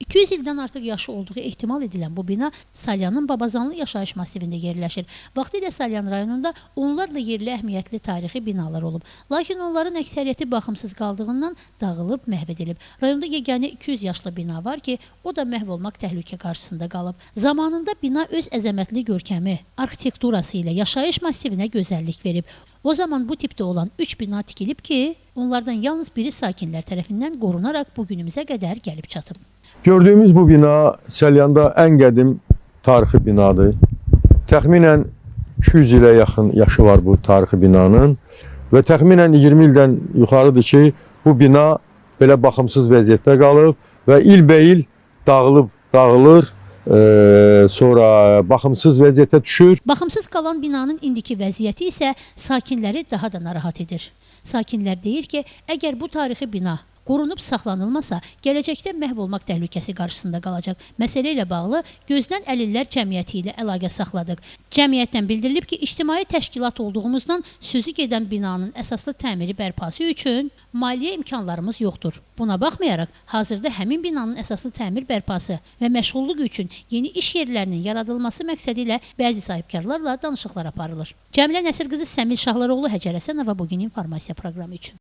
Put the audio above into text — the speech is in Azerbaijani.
200 ildən artıq yaşı olduğu ehtimal edilən bu bina Salyanın Babazanlı yaşayış masivində yerləşir. Vaxtilə Salyan rayonunda onlarla yerli əhəmiyyətli tarixi binalar olub. Lakin onların əksəriyyəti baxımsız qaldığından dağılıb, məhv edilib. Rayonda yeganə 200 yaşlı bina var ki, o da məhv olmaq təhlükə qarşısında qalıb. Zamanında bina öz əzəmətli görkəmi, arxitekturası ilə yaşayış masivinə gözəllik verib. O zaman bu tipdə olan 3 bina tikilib ki, onlardan yalnız biri sakinlər tərəfindən qorunaraq bugünümüzə qədər gəlib çatıb. Gördüyümüz bu bina Salyanda ən qədim tarixi binadır. Təxminən 200 ilə yaxın yaşı var bu tarixi binanın və təxminən 20 ildən yuxarıdır ki, bu bina belə baxımsız vəziyyətdə qalıb və ilbəil dağılır, sonra baxımsız vəziyyətə düşür. Baxımsız qalan binanın indiki vəziyyəti isə sakinləri daha da narahat edir. Sakinlər deyir ki, əgər bu tarixi bina qorunub saxlanılmasa, gələcəkdə məhv olmaq təhlükəsi qarşısında qalacaq. Məsələ ilə bağlı Gözdən Əlillər Cəmiyyəti ilə əlaqə saxladıq. Cəmiyyətdən bildirilib ki, ictimai təşkilat olduğumuzdan sözü gedən binanın əsaslı təmiri bərpası üçün maliyyə imkanlarımız yoxdur. Buna baxmayaraq, hazırda həmin binanın əsaslı təmir bərpası və məşğulluq üçün yeni iş yerlərinin yaradılması məqsədi ilə bəzi sahibkarlarla danışıqlar aparılır. Cəmilə Nəsir qızı Səmil Şahlaroğlu, Həcər Həsənova bugün informasiya proqramı üçün.